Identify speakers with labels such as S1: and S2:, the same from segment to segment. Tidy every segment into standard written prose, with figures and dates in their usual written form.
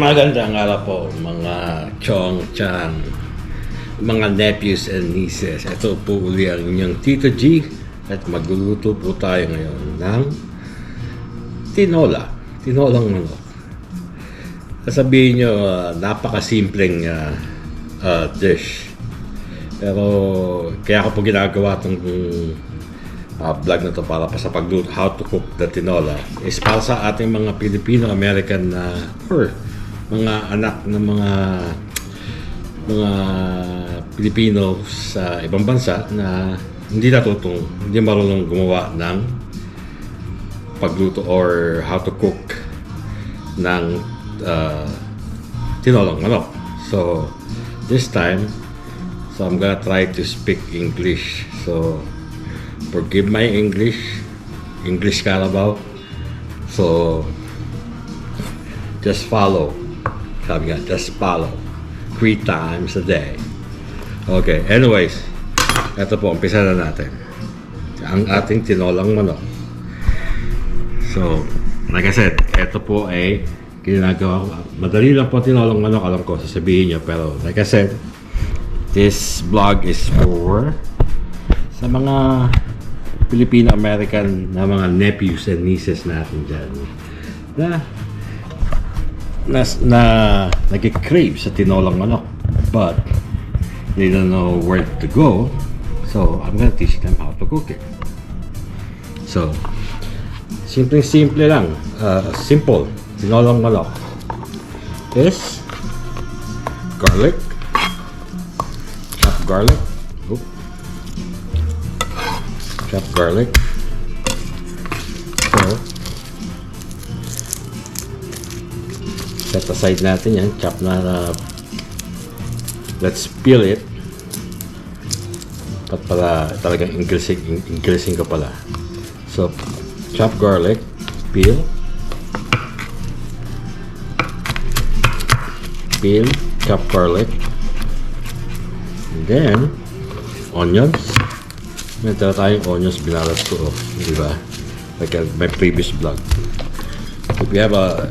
S1: Magandang araw po mga chong chan, mga nephews and nieces. Ito po uli ang inyong Tito G at magluluto po tayo ngayon ng tinolang manok. Sasabihin nyo, napakasimpleng dish. Pero kaya ko po ginagawa itong vlog na to para pa sa pagluto, how to cook the tinola, is para sa ating mga Filipino-American na or mga anak ng mga Pilipino sa ibang bansa na hindi marunong gumawa ng pagluto or how to cook ng tinolang manok. So this time, I'm gonna try to speak English. So forgive my English Carabao. So just follow. Sabi nga, just follow 3 times a day. Okay, anyways, ito po, umpisa na natin ang ating tinolang manok. So like I said, ito po ay ginagawa ko. Madali lang po tinolang manok, alam ko sasabihin nyo, pero like I said, this vlog is for sa mga Filipino-American na mga nephews and nieces natin dyan na nag-crave sa tinolang manok, but they don't know where to go. So I'm gonna teach them how to cook it. So simple lang, simple tinolang manok is garlic, chopped garlic. Chopped garlic. So, set aside natin yan. Chop na, let's peel it. Pat pala talagang inglesin ko pala. So, chopped garlic, peel, chopped garlic, and then onions. May tayong onions, binalat ko, di ba? Like my previous vlog. If you have a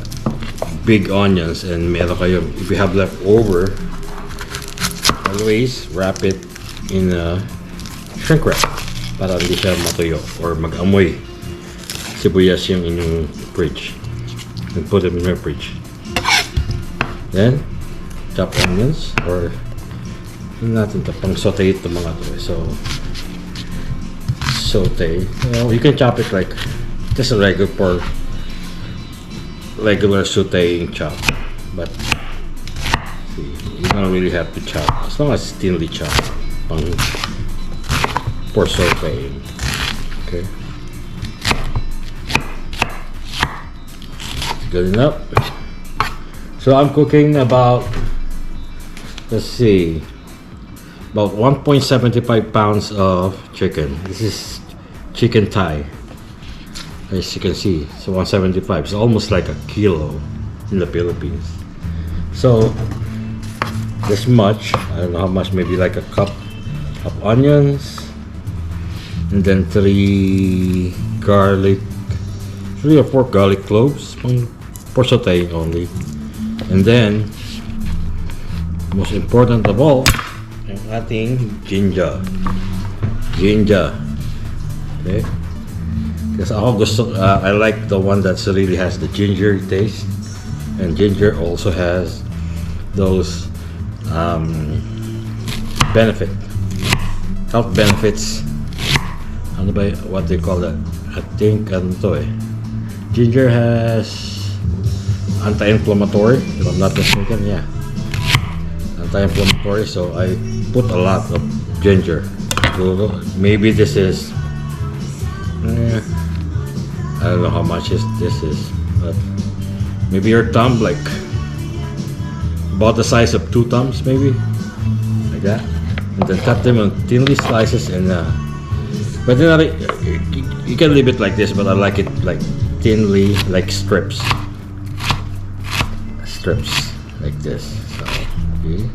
S1: big onions and meron kayo, if you have left over, always wrap it in a shrink wrap para hindi siya matuyo or mag-amoy sibuyas yung inyong fridge. And put it in your fridge. Then, chop onions or natin ito, pang saute ito mga to. So, saute. You can chop it like just a regular sauteing chop, but see, you don't really have to chop as long as it's thinly chopped for sauteing. Okay, good enough. So I'm cooking about, let's see, about 1.75 pounds of chicken. This is chicken thigh, as you can see. So 175. It's almost like a kilo in the Philippines. So this much, I don't know how much, maybe like a cup of onions, and then 3 or 4 garlic cloves for sauteing only. And then most important of all, ang ating ginger. Okay, because I like the one that really has the ginger taste, and ginger also has those health benefits. Ano ba, what they call that? I think ginger has anti-inflammatory, if I'm not mistaken. Yeah, anti-inflammatory. So I put a lot of ginger. So maybe this is I don't know how much this is, but maybe your thumb, like about the size of 2 thumbs, maybe like that. And then cut them in thinly slices, and but then you can leave it like this, but I like it like thinly, like strips like this. So okay,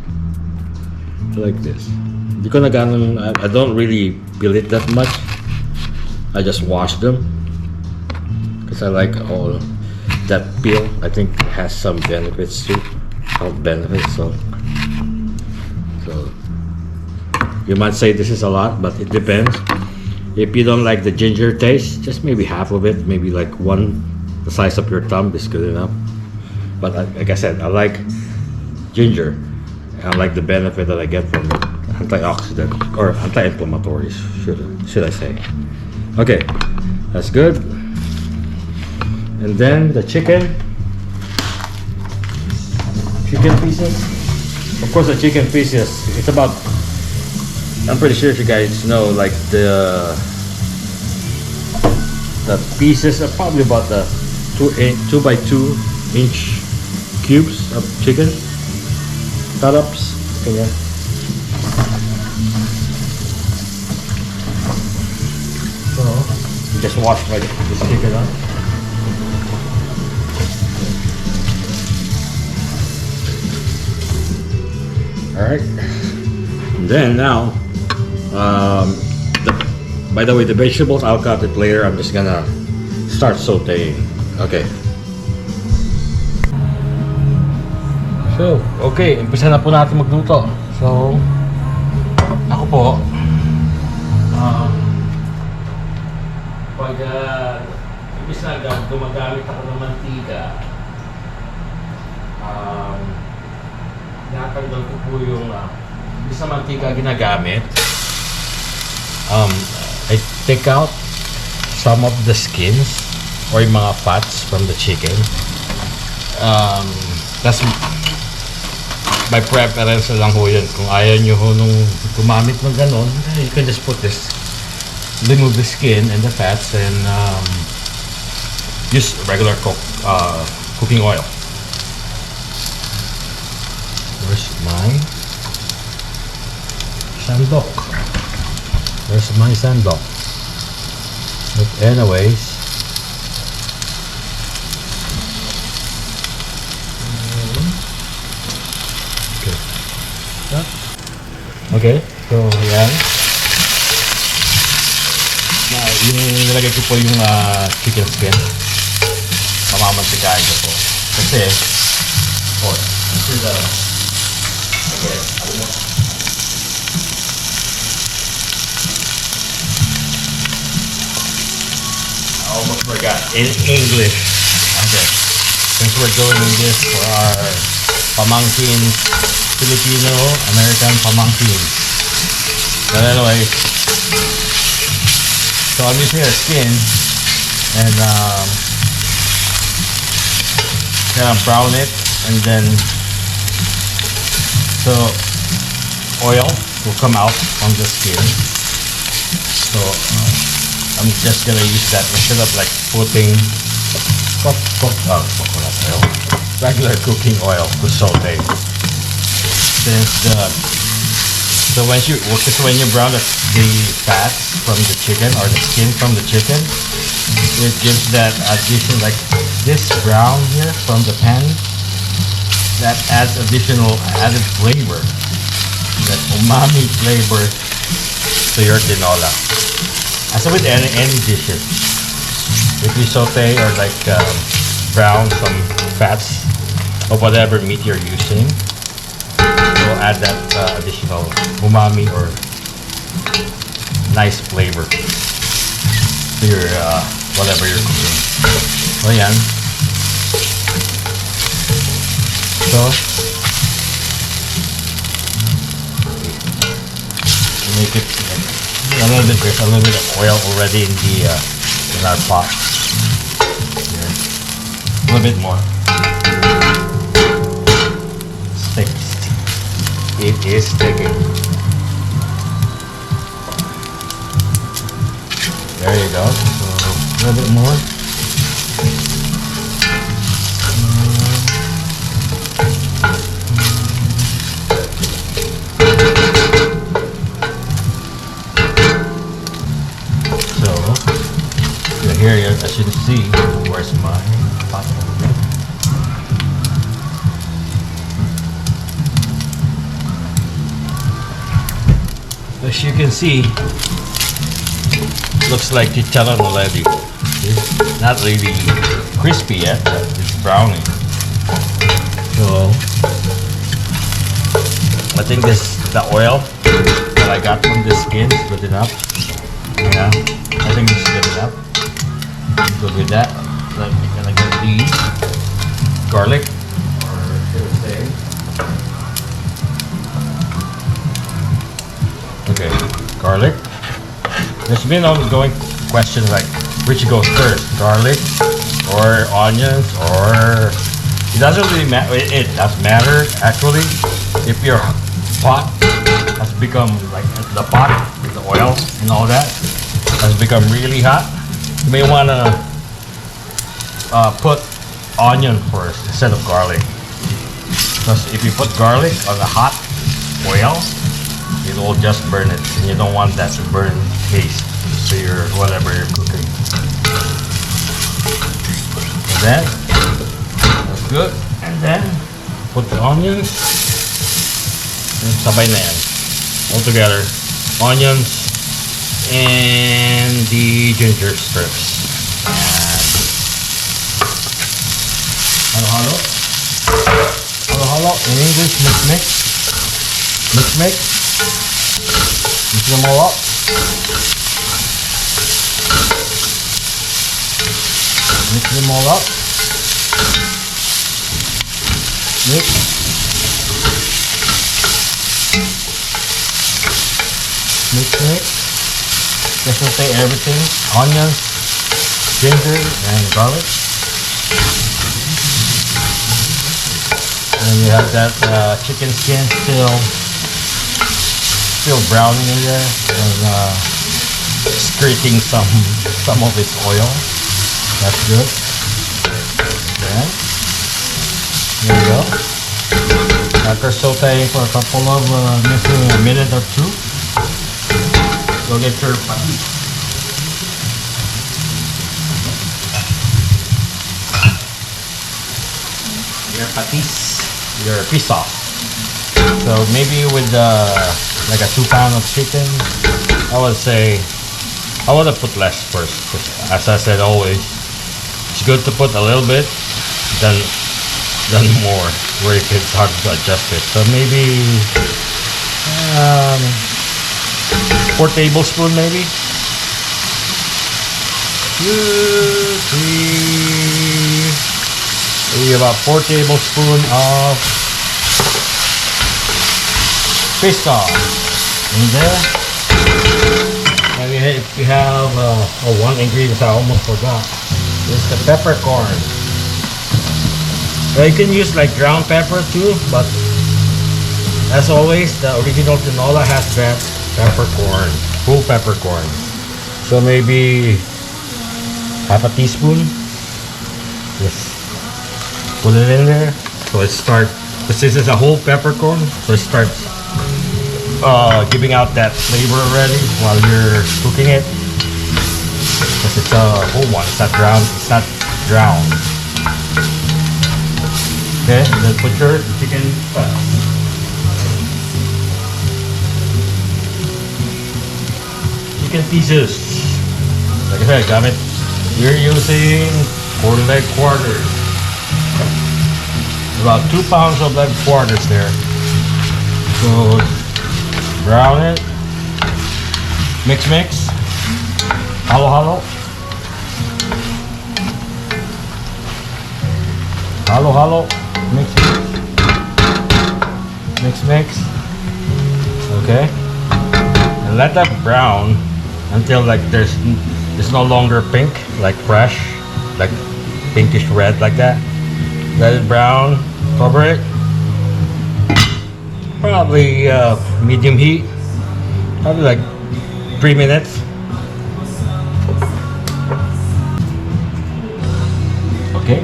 S1: like this. I don't really peel it that much. I just wash them because I like all that peel, I think, has some benefits too, health benefits. So you might say this is a lot, but it depends. If you don't like the ginger taste, just maybe half of it, maybe like one, the size of your thumb is good enough. But like I said, I like ginger. I like the benefit that I get from it. Antioxidant or anti-inflammatories, should I say. Okay, that's good. And then the chicken pieces. Of course, the chicken pieces, it's about, I'm pretty sure if you guys know, like the pieces are probably about the 2 by 2 inch cubes of chicken cut-ups. Okay, so you just wash this chicken up. All right, and then now, by the way, the vegetables I'll cut it later. I'm just gonna start sauteing. Okay. So, okay, umpisa na po natin magluto. So, ako po, pag imbis na gumagamit ako ng mantika, natanggal ko po yung imbis na mantika ginagamit, I take out some of the skins or yung mga fats from the chicken. That's my preference lang ho yun. Kung ayaw nyo ho nung gumamit ng ganon, you can just put this, remove the skin and the fats and use regular cooking oil. Where's my sandok? Where's my sandok? But anyways, okay, so yan. Yung nilagay ko po yung chicken skin. Mamamantikain ko po. Kasi, this is I almost forgot. In English. Okay. Since we're doing this for our pamangkins, Filipino American pamangkins. But anyway, so I'm using a skin and gonna brown it, and then so oil will come out on the skin. So I'm just gonna use that instead of like putting regular cooking oil to saute. Since so when you brown the fats from the chicken or the skin from the chicken, it gives that addition, like this brown here from the pan, that adds added flavor, that umami flavor to your tinola. As with any dishes, if you saute or like brown some fats of whatever meat you're using, will add that additional umami or nice flavor to your whatever you're cooking. So yan. So make it a little bit. There's a little bit of oil already in our pot. Here. A little bit more. It is sticking. There you go. So a little bit more. So here, as you can see, where's my pot? As you can see, looks like chicharron already. It's not really crispy yet, but it's browning. So I think the oil that I got from the skin is good enough. Yeah, I think it's good enough. Good with that. Then we're gonna get the garlic, or should I say? Okay, garlic. There's been ongoing questions like which goes first, garlic or onions, or it doesn't really matter. It does matter actually. If your pot has become like the pot with the oil and all that has become really hot, you may wanna put onion first instead of garlic. Because if you put garlic on the hot oil, it will just burn it, and you don't want that to burn taste to your whatever you're cooking. And then that's good. And then put the onions and sabay na yan. All together, onions and the ginger strips. And halo. Halo. In English, mix. Mix them all up. Mix them all up. Mix. Just saute everything. Onions, ginger, and garlic. And you have that chicken skin still browning in there, and skirting some of its oil. That's good. Then there you go. After sauteing for a couple of maybe a minute or two, go get your patis. Your fish sauce. So maybe with like a 2 pound of chicken, I would say I would have put less first. As I said always, it's good to put a little bit than more, where it's hard to adjust it. So maybe 4 tablespoons maybe. 2, 3, maybe about 4 tablespoons of fish sauce in there. And if you have one ingredient I almost forgot, is the peppercorn. You can use like ground pepper too, but as always, the original tinola has that peppercorn, whole peppercorn. So maybe half a teaspoon. Just put it in there. So it starts, because this is a whole peppercorn, so it starts giving out that flavor already while you're cooking it. Because it's a whole one, it's not drowned. Okay, then put your chicken pieces. Like I said, gamit, you're using quarter leg quarters. About 2 pounds of leg quarters there. So brown it, mix, halo, mix, okay, and let that brown until like there's no longer pink, like fresh, like pinkish red like that. Let it brown, cover it. Probably medium heat, probably like 3 minutes. Okay,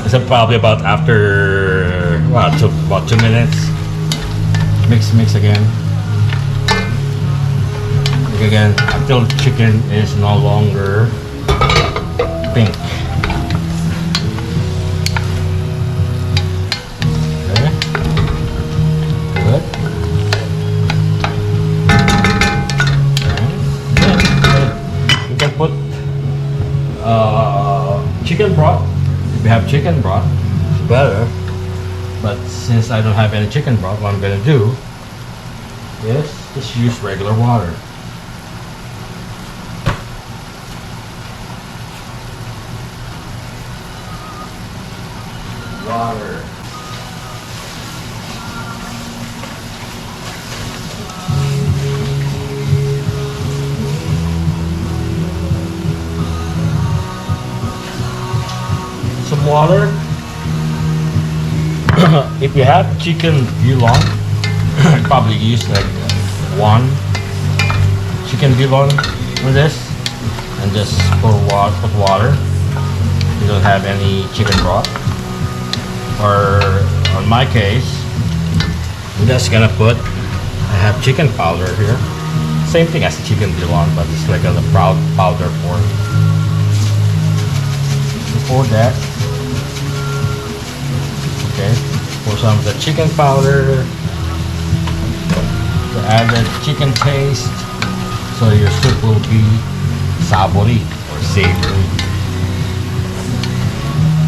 S1: so probably about after about 2 minutes. Mix again. Again until the chicken is no longer pink. Put If you have chicken broth, it's better. But since I don't have any chicken broth, what I'm gonna do is just use regular water. Water. Some water. If you have chicken bilong, probably use like one chicken bilong on this, and just put water. You don't have any chicken broth. Or on my case, I'm just gonna put, I have chicken powder here. Same thing as chicken bilong, but it's like a powder form. Before that, okay, pour some of the chicken powder to add the chicken taste, so your soup will be savory or savory.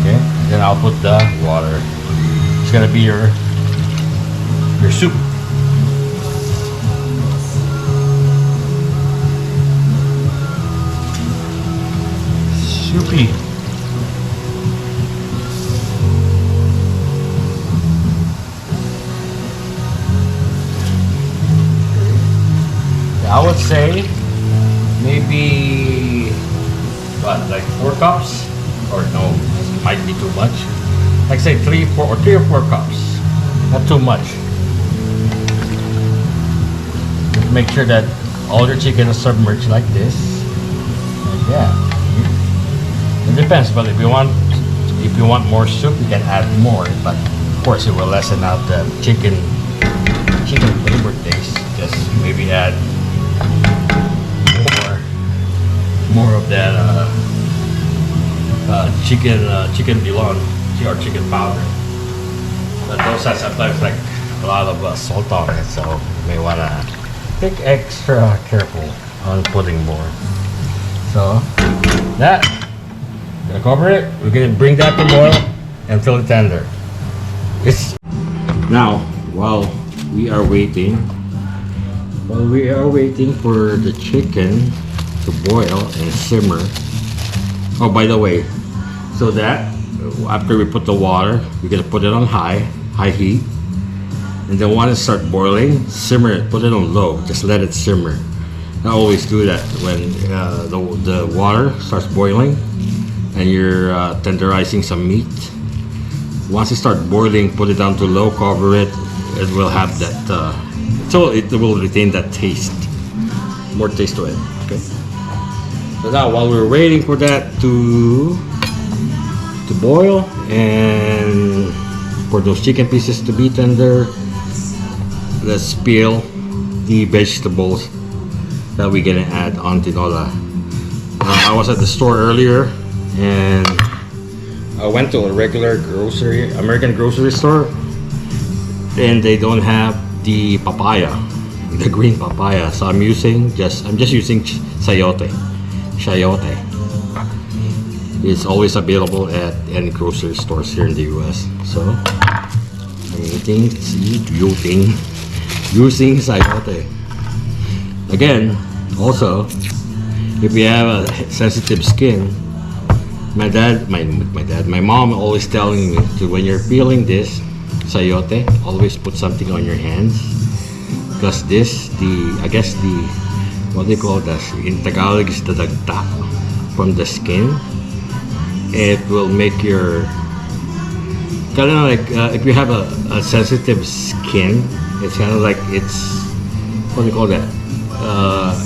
S1: Okay, then I'll put the water. It's gonna be your soup. Soupy. I would say maybe what, like 4 cups, or no, might be too much. Like say 3 or 4 cups, not too much. Just make sure that all your chicken is submerged like this. And yeah, it depends. But if you want more soup, you can add more. But of course, it will lessen out the chicken flavor taste. Just maybe add more of that chicken bilong or chicken powder. But those have sometimes like a lot of salt on it, so you may wanna be extra careful on putting more. So that, gonna cover it. We're gonna bring that to boil until it's tender. Now, while we are waiting for the chicken to boil and simmer. Oh, by the way, so that after we put the water, we're gonna put it on high heat, and then once it starts boiling, simmer it, put it on low, just let it simmer. I always do that when the water starts boiling and you're tenderizing some meat. Once it starts boiling, put it down to low, cover it. It will have that, so it will retain that taste, more taste to it. Okay. So now, while we're waiting for that to boil and for those chicken pieces to be tender, let's peel the vegetables that we're gonna add on tinola. I was at the store earlier and I went to a regular American grocery store, and they don't have the papaya, the green papaya. So I'm just using chayote. It's always available at any grocery stores here in the US. So I'm using chayote. Again, also, if you have a sensitive skin, my mom always telling me to, when you're peeling this chayote, always put something on your hands, because what they call this in Tagalog is the dagta from the skin. It will make your kind of like if you have a sensitive skin, it's kind of like what do you call that?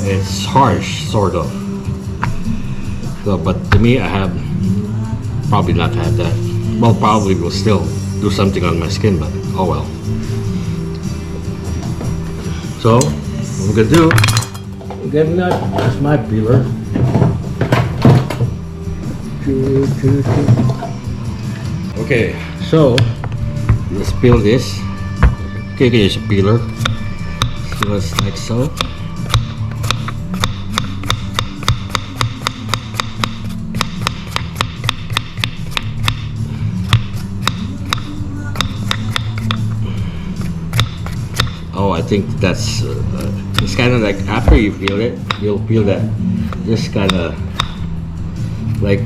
S1: It's harsh, sort of. So, but to me, I have probably not had that. Well, probably will still do something on my skin, but oh well. So, what we're gonna do, here's my peeler. Okay, so let's peel this. Okay, use a peeler. So it's like so. Oh, I think that's it's kind of like after you peel it, you'll feel that just kind of like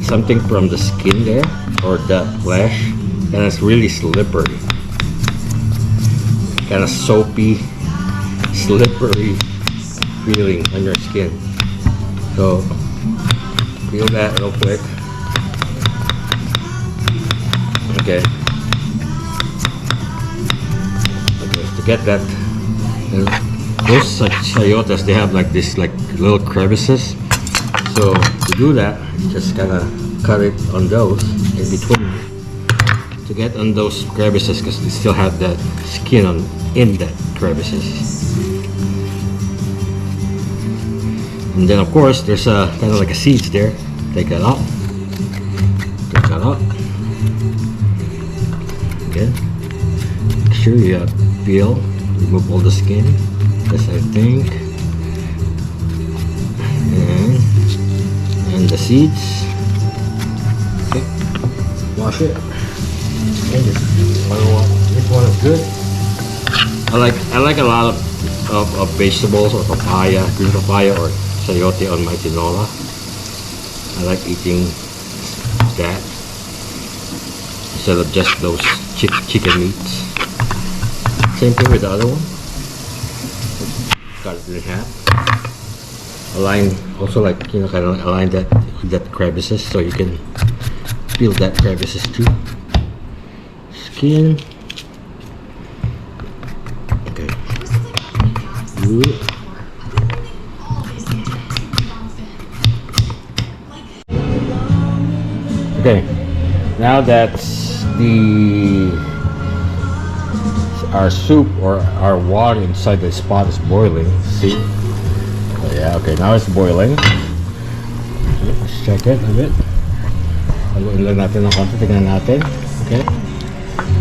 S1: something from the skin there or the flesh, and it's really slippery, kind of soapy, slippery feeling on your skin. So peel that real quick. Okay. To get that, and those sayotas, they have like this like little crevices. So to do that, just kind of cut it on those in between to get on those crevices, because they still have that skin on in that crevices. And then of course there's a kind of like a seeds there. Take that out. Take that out. Okay. Make sure you peel, remove all the skin. Yes, I think. And the seeds. Okay. Wash it. And this one is good. I like a lot of vegetables or papaya, green papaya or sayote on my tinola. I like eating that instead of just those chicken meats. Same thing with the other one. Cut it in half. Align also, like, you know, kind of align that with that crevices so you can peel that crevices too. Skin. Okay. Good. Okay. Now that's our soup or our water inside the pot is boiling. See? Oh, yeah, okay, now it's boiling. Let's check it a bit. Haluin lang natin ng konti, tingnan natin. Okay.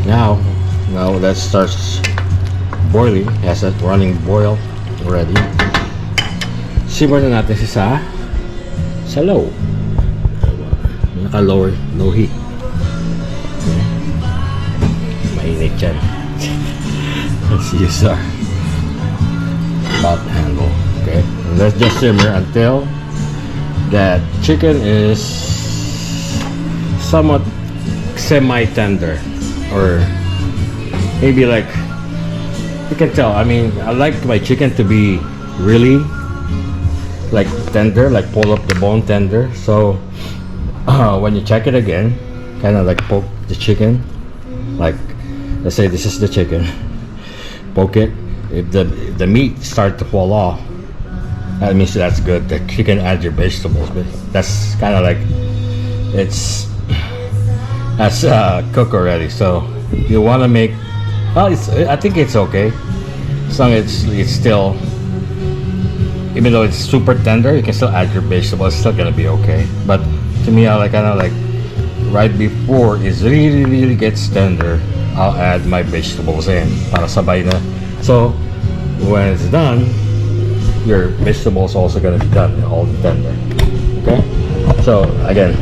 S1: Now that starts boiling, has that running boil already. Simmer na natin siya sa low. Naka-low heat. Okay. Mainit yan. Let's use our pot handle. Okay, and let's just simmer until that chicken is somewhat semi-tender, or maybe like, you can tell. I mean, I like my chicken to be really like tender, like pull up the bone tender. So when you check it again, kind of like poke the chicken, like let's say this is the chicken. Poke it. If the meat starts to fall off, that means that's good. The chicken, add your vegetables, but that's kind of like that's cooked already. So you want to make, well, I think it's okay as long as it's still, even though it's super tender, you can still add your vegetables. It's still gonna be okay. But to me, I like kind of like right before it really gets tender, I'll add my vegetables in para sabay na. So when it's done, your vegetables also gonna be done, all tender. Okay. So again,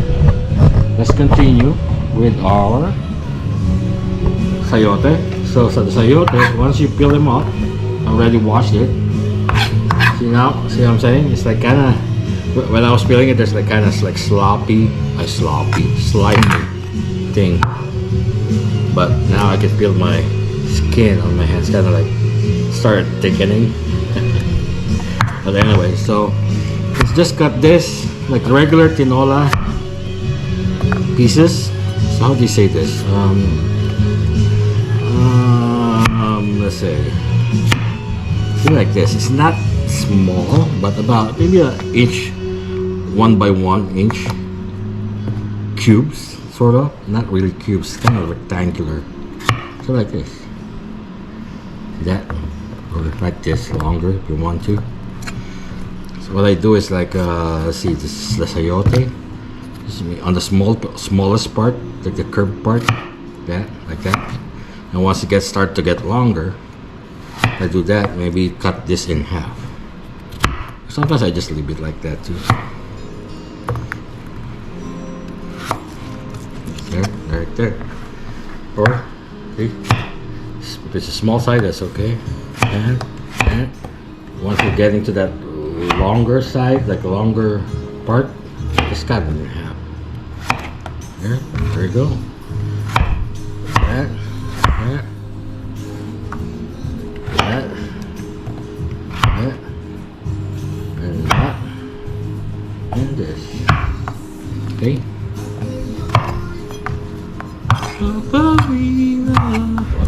S1: let's continue with our sayote. So the sayote, once you peel them off, I already washed it. See now? See what I'm saying? It's like kind of, when I was peeling it, there's like kind of like slimy thing. But now I can feel my skin on my hands kind of like start thickening. But anyway, so let's just cut this like regular tinola pieces. So how do you say this? Let's say like this. It's not small, but about maybe an inch, 1 by 1 inch cubes. Sort of, not really cubes, kind of rectangular. So like this, that, or like this, longer if you want to. So what I do is like, let's see, this is the sayote. This is on the smallest part, like the curved part, that, like that. And once it start to get longer, I do that. Maybe cut this in half. Sometimes I just leave it like that too. Right there. Or see, if it's a small side, that's okay. and once you're getting to that longer side, like longer part, just cut it in half. There you go. That, and that, and this. Okay.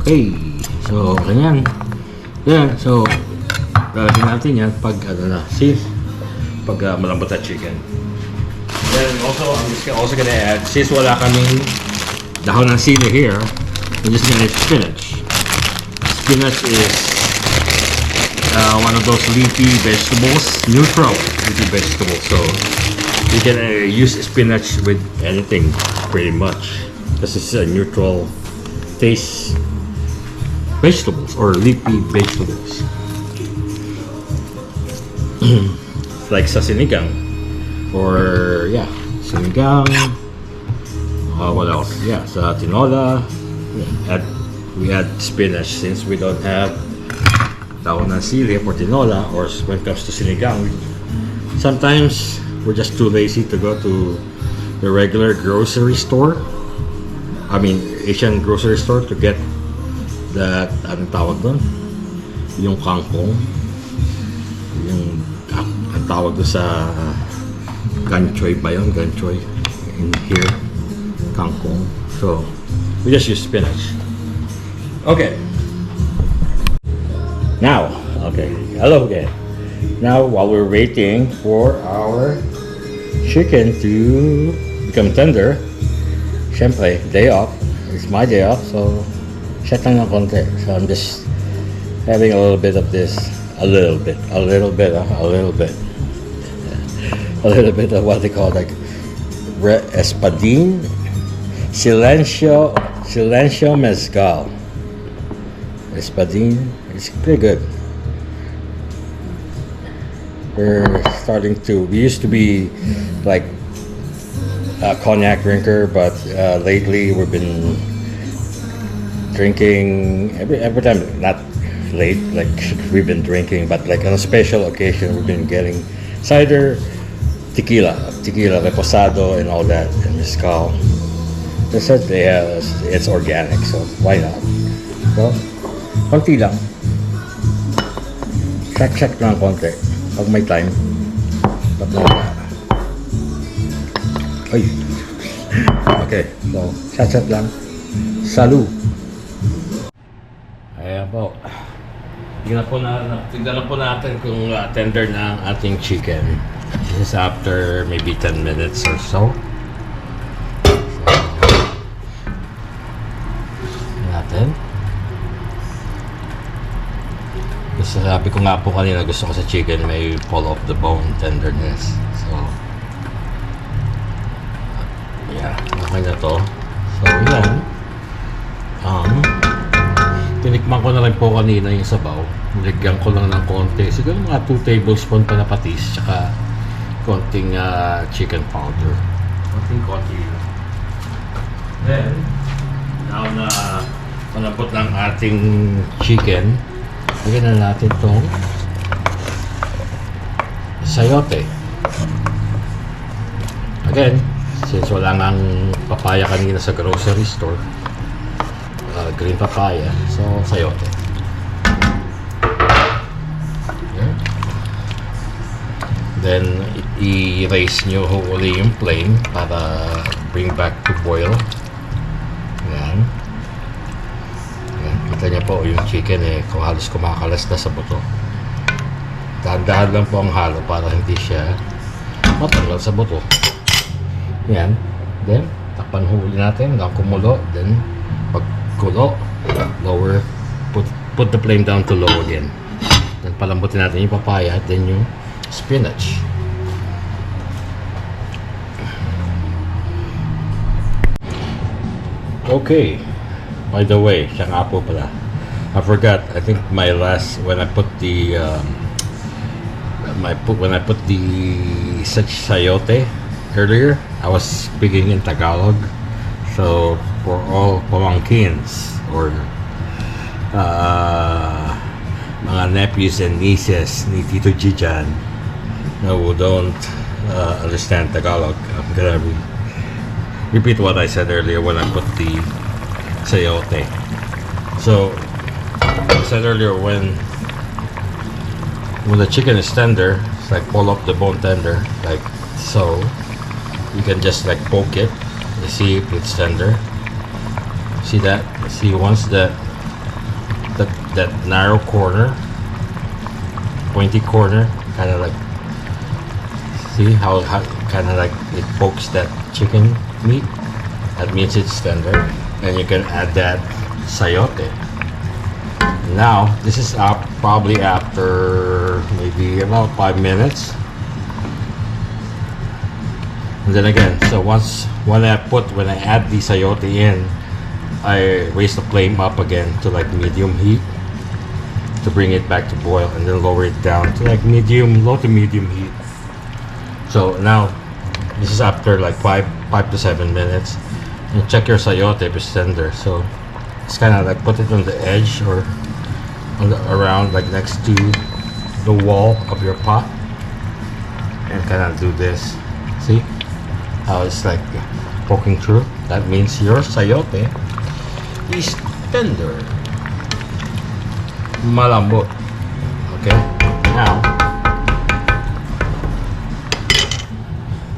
S1: Okay. So, ganyan. Yeah, so lalagyan natin yan pag malambot na chicken. Then also, I'm just also gonna add, since wala kaming dahon ng sili here, we're just gonna add spinach. Spinach is one of those leafy vegetables, neutral leafy vegetables. So you can use spinach with anything, pretty much, because it's a neutral taste vegetables or leafy vegetables. Like sa sinigang, or sinigang. What else? Yeah, sa tinola. We add spinach since we don't have dahon ng sili for tinola, or when it comes to sinigang, sometimes we're just too lazy to go to the regular grocery store. I mean, Asian grocery store to get that, anong tawag doon? Yung kangkong. Yung, ang tawag doon sa ganchoy ba yun? Ganchoy. In here. Kangkong. So, we just use spinach. Okay. Now, okay. Hello again. Now, while we're waiting for our chicken to become tender, syempre, day off. It's my day off, so shut lang ng konti. So I'm just having a little bit of this, a little bit of what they call like espadin, silencio mezcal. Espadin, it's pretty good. We used to be like a cognac drinker, but lately we've been drinking every time, not late, like we've been drinking, but like on a special occasion we've been getting cider, tequila, reposado and all that, and mezcal. They said it's organic, so why not? So, konti lang. Check lang konti pag may time. But no. Okay, so chat lang. Salut. Ayan po. Tignan po natin kung tender na ang ating chicken. This is after maybe 10 minutes or so. Natin. Gusto, sabi ko nga po kanina, gusto ko sa chicken may fall off the bone tenderness. So, yeah, okay na to. So, yan. Tinikman ko na rin po kanina yung sabaw. Nilagyan ko lang ng konti. Siguro mga 2 tablespoon pa na patis. Tsaka konting chicken powder. Konti lang. Then, now na malambot ng ating chicken, lagyan na natin itong sayote. Again, since wala ngang papaya kanina sa grocery store, green papaya, so sayote. Okay. Then i-raise nyo uli yung flame para bring back to boil. Yan. Yan. Kita niya po yung chicken kung halos kumakalas na sa buto. Dahan-dahan lang po ang halo para hindi siya matanggal sa buto. Yan. Then takpan huli natin hanggang kumulo. Then pag kulo, lower, put the flame down to low again. Then palambutin natin yung papaya at then yung spinach. Okay, by the way, siya nga po pala, I forgot, I think my last, when I put the sayote earlier, I was speaking in Tagalog. So for all pamangkins or mga nephews and nieces ni Tito Jijan who don't understand Tagalog. I'm gonna repeat what I said earlier when I put the sayote. So I said earlier, when the chicken is tender, it's like pull up the bone tender like so. You can just like poke it to see if it's tender. See that? See, once that narrow corner, pointy corner, kind of like, see how kind of like it pokes that chicken meat. That means it's tender, and you can add that sayote. Now this is probably after maybe about 5 minutes. And then again, so when I add the sayote in, I raise the flame up again to like medium heat to bring it back to boil, and then lower it down to like low to medium heat. So now this is after like 5 to 7 minutes. And check your sayote if it's tender. So it's kind of like put it on the edge or around like next to the wall of your pot, and kind of do this. See how it's like poking through? That means your sayote is tender, malambot. Okay, now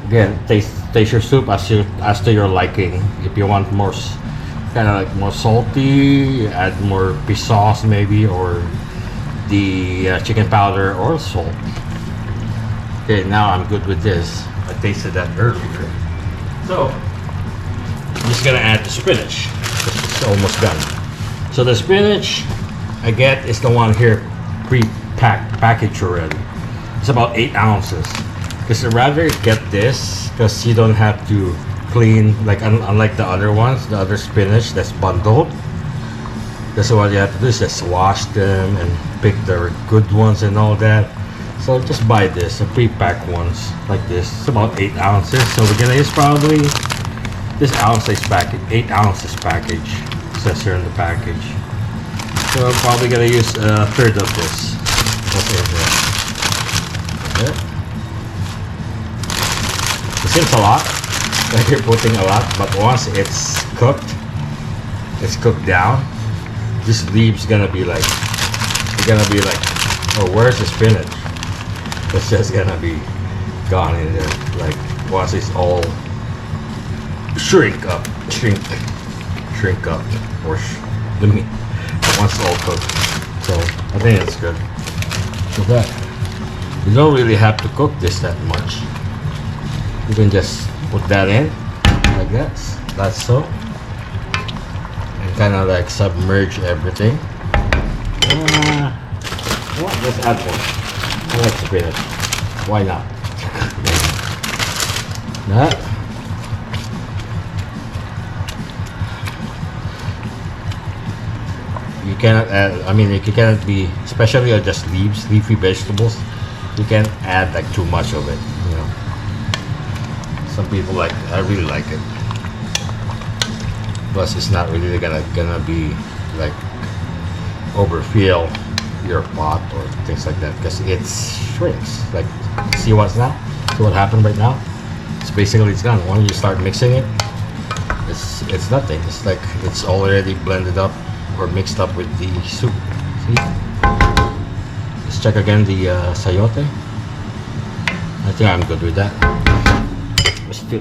S1: again, taste your soup as to your liking. If you want more kind of like more salty, add more fish sauce maybe, or the chicken powder or salt. Okay, now I'm good with this. I tasted that earlier. So I'm just gonna add the spinach. It's almost done. So the spinach I get is the one here packaged already. It's about 8 ounces. Because I'd rather get this because you don't have to clean, like unlike the other ones, the other spinach that's bundled. That's what you have to do, is just wash them and pick the good ones and all that. So just buy this, the pre-packed ones like this. It's about 8 ounces. So we're gonna use probably this ounce-size package, 8 ounces package. It says here in the package. So I'm probably gonna use a third of this. Okay, there. It seems a lot, like you're putting a lot, but once it's cooked down, this leaves gonna be like, oh, where's the spinach? It's just gonna be gone in there. Like once it's all shrink up, or the meat. Once it's all cooked, so I think it's good. So that you don't really have to cook this that much. You can just put that in like that. That's so, and kind of like submerge everything. Let's add more. I like spinach. Why not? That. You cannot add, I mean, you cannot be, especially on just leafy vegetables, you can't add like too much of it, you know. Some people like, I really like it. Plus it's not really gonna be like overfill your pot or things like that, because it shrinks. Like, see what happened right now? It's basically, it's gone. When you start mixing it, it's nothing. It's like it's already blended up or mixed up with the soup. See? Let's check again the sayote. I think I'm good with that.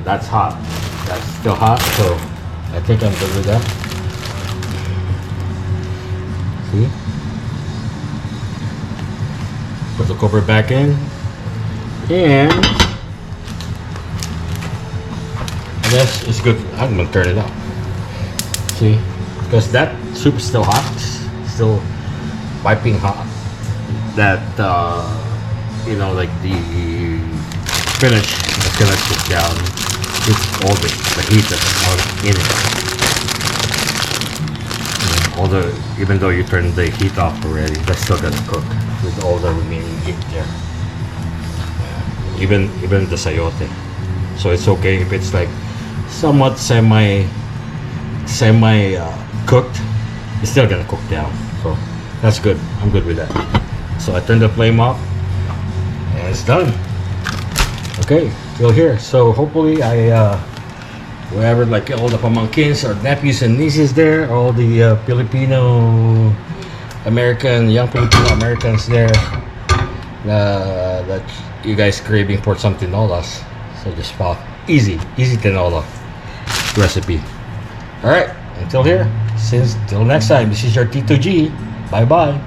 S1: That's hot. That's still hot, so I think I'm good with that. See? Put the cover back in, and I guess it's good. I'm gonna turn it up. See, because that soup is still hot, still piping hot. That you know, like the spinach is gonna cook down with all the heat that's in it. Although, even though you turn the heat off already, that's still gonna cook with all the remaining heat there. Even the sayote. So it's okay if it's like somewhat semi cooked. It's still gonna cook down. So That's good. I'm good with that. So I turn the flame off, and it's done. Okay, still here. So hopefully wherever, like all the pamangkins or nephews and nieces there, all the Filipino American, young Filipino Americans there, that you guys craving for some tinolas. So just follow. Easy tinola recipe. All right, until here, till next time, this is your Tito G. Bye bye.